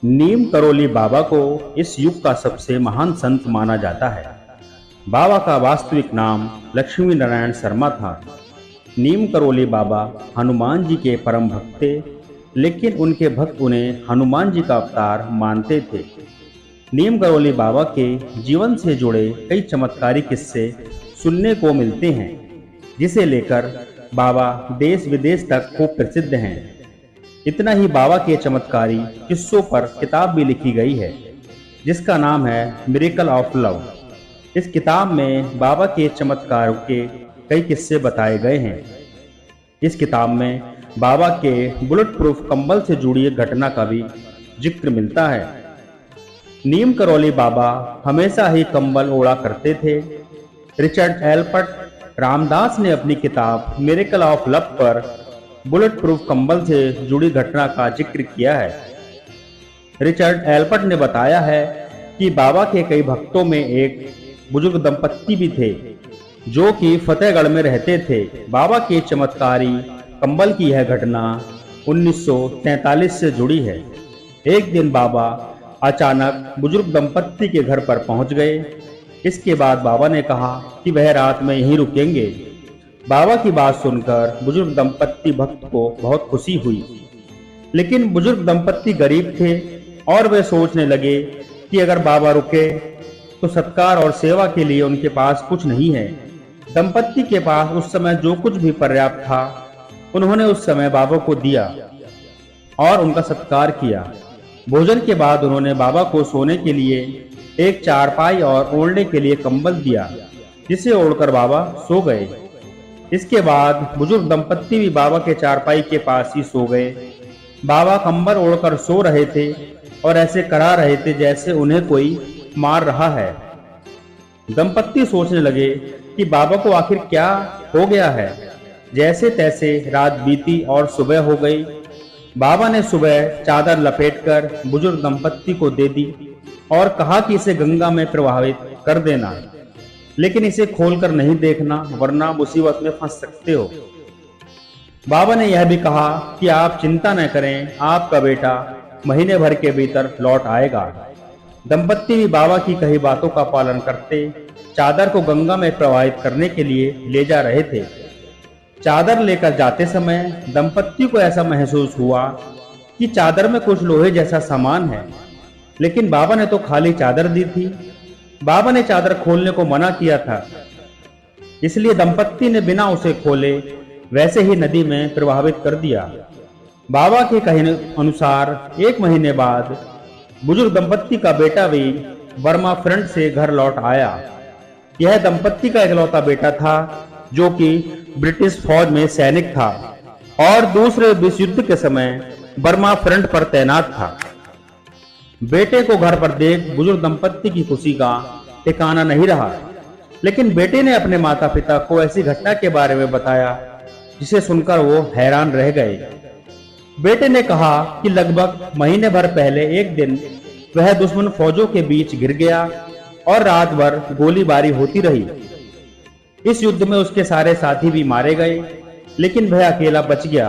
नीम करोली बाबा को इस युग का सबसे महान संत माना जाता है। बाबा का वास्तविक नाम लक्ष्मी नारायण शर्मा था। नीम करोली बाबा हनुमान जी के परम भक्त थे, लेकिन उनके भक्त उन्हें हनुमान जी का अवतार मानते थे। नीम करोली बाबा के जीवन से जुड़े कई चमत्कारी किस्से सुनने को मिलते हैं, जिसे लेकर बाबा देश विदेश तक खूब प्रसिद्ध हैं। इतना ही, बाबा के चमत्कारी किस्सों पर किताब भी लिखी गई है, जिसका नाम है मिरेकल ऑफ लव। इस किताब में बाबा के चमत्कारों के कई किस्से बताए गए हैं। इस किताब में बाबा के बुलेट प्रूफ कंबल से जुड़ी एक घटना का भी जिक्र मिलता है। नीम करोली बाबा हमेशा ही कंबल ओढ़ा करते थे। रिचर्ड एल्पर्ट रामदास ने अपनी किताब मिरेकल ऑफ लव पर बुलेट प्रूफ कंबल से जुड़ी घटना का जिक्र किया है। रिचर्ड एल्पर्ट ने बताया है कि बाबा के कई भक्तों में एक बुजुर्ग दंपत्ति भी थे, जो कि फतेहगढ़ में रहते थे। बाबा के चमत्कारी कंबल की यह घटना 1943 से जुड़ी है। एक दिन बाबा अचानक बुजुर्ग दंपत्ति के घर पर पहुंच गए। इसके बाद बाबा ने कहा कि वह रात में यहीं रुकेंगे। बाबा की बात सुनकर बुजुर्ग दंपत्ति भक्त को बहुत खुशी हुई, लेकिन बुजुर्ग दंपत्ति गरीब थे और वे सोचने लगे कि अगर बाबा रुके तो सत्कार और सेवा के लिए उनके पास कुछ नहीं है। दंपत्ति के पास उस समय जो कुछ भी पर्याप्त था, उन्होंने उस समय बाबा को दिया और उनका सत्कार किया। भोजन के बाद उन्होंने बाबा को सोने के लिए एक चारपाई और ओढ़ने के लिए कंबल दिया, जिसे ओढ़कर बाबा सो गए। इसके बाद बुजुर्ग दंपत्ति भी बाबा के चारपाई के पास ही सो गए। बाबा कंबल ओढ़कर सो रहे थे और ऐसे करा रहे थे जैसे उन्हें कोई मार रहा है। दंपत्ति सोचने लगे कि बाबा को आखिर क्या हो गया है। जैसे तैसे रात बीती और सुबह हो गई। बाबा ने सुबह चादर लपेटकर बुजुर्ग दंपत्ति को दे दी और कहा कि इसे गंगा में प्रवाहित कर देना, लेकिन इसे खोलकर नहीं देखना, वरना मुसीबत में फंस सकते हो। बाबा ने यह भी कहा कि आप चिंता न करें, आपका बेटा महीने भर के भीतर लौट आएगा। दंपत्ति भी बाबा की कही बातों का पालन करते चादर को गंगा में प्रवाहित करने के लिए ले जा रहे थे। चादर लेकर जाते समय दंपत्ति को ऐसा महसूस हुआ कि चादर में कुछ लोहे जैसा सामान है, लेकिन बाबा ने तो खाली चादर दी थी। बाबा ने चादर खोलने को मना किया था, इसलिए दंपत्ति ने बिना उसे खोले वैसे ही नदी में प्रवाहित कर दिया। बाबा के कहने अनुसार 1 महीने बाद बुजुर्ग दंपत्ति का बेटा भी बर्मा फ्रंट से घर लौट आया। यह दंपत्ति का इकलौता बेटा था, जो कि ब्रिटिश फौज में सैनिक था और दूसरे विश्व युद्ध के समय बर्मा फ्रंट पर तैनात था। बेटे को घर पर देख बुजुर्ग दंपत्ति की खुशी का ठिकाना नहीं रहा, लेकिन बेटे ने अपने माता पिता को ऐसी घटना के बारे में बताया जिसे सुनकर वो हैरान रह गए। बेटे ने कहा कि लगभग महीने भर पहले एक दिन वह दुश्मन फौजों के बीच घिर गया और रात भर गोलीबारी होती रही। इस युद्ध में उसके सारे साथी भी मारे गए, लेकिन वह अकेला बच गया।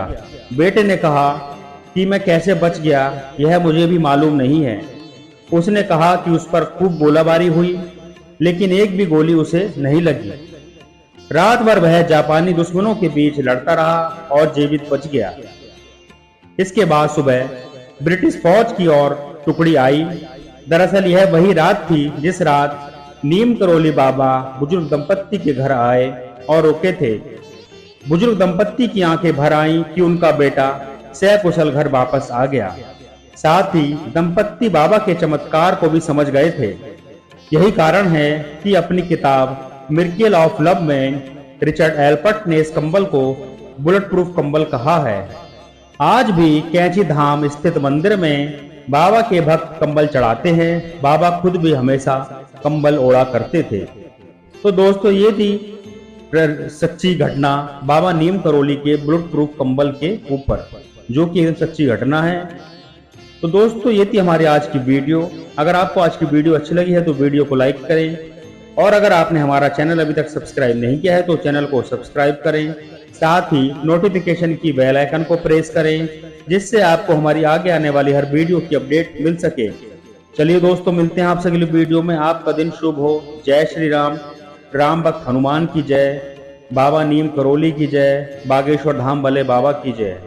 बेटे ने कहा कि मैं कैसे बच गया यह मुझे भी मालूम नहीं है। उसने कहा कि उस पर खूब गोलाबारी हुई, लेकिन एक भी गोली उसे नहीं लगी। रात भर वह जापानी दुश्मनों के बीच लड़ता रहा और जीवित बच गया। इसके बाद सुबह ब्रिटिश फौज की ओर टुकड़ी आई। दरअसल यह वही रात थी जिस रात नीम करोली बाबा बुजुर्ग दंपत्ति के घर आए और रुके थे। बुजुर्ग दंपत्ति की आंखें भर आईं कि उनका बेटा सकुशल घर वापस आ गया। साथ ही दंपत्ति बाबा के चमत्कार को भी समझ गए थे। यही कारण है कि अपनी किताब मिरेकल ऑफ लव में रिचर्ड एल्पर्ट ने इस कंबल को बुलेट प्रूफ कंबल कहा है। आज भी कैंची धाम स्थित मंदिर में बाबा के भक्त कंबल चढ़ाते हैं। बाबा खुद भी हमेशा कंबल ओढ़ा करते थे। तो दोस्तों, ये थी सच्ची घटना बाबा नीम करोली के बुलेट प्रूफ कंबल के ऊपर, जो कि एक सच्ची घटना है। तो दोस्तों, ये थी हमारी आज की वीडियो। अगर आपको आज की वीडियो अच्छी लगी है तो वीडियो को लाइक करें, और अगर आपने हमारा चैनल अभी तक सब्सक्राइब नहीं किया है तो चैनल को सब्सक्राइब करें। साथ ही नोटिफिकेशन की बेल आइकन को प्रेस करें जिससे आपको हमारी आगे आने वाली हर वीडियो की अपडेट मिल सके। चलिए दोस्तों, मिलते हैं आपसे अगली वीडियो में। आपका दिन शुभ हो। जय श्री राम। राम भक्त हनुमान की जय। बाबा नीम करौली की जय। बागेश्वर धाम वाले बाबा की जय।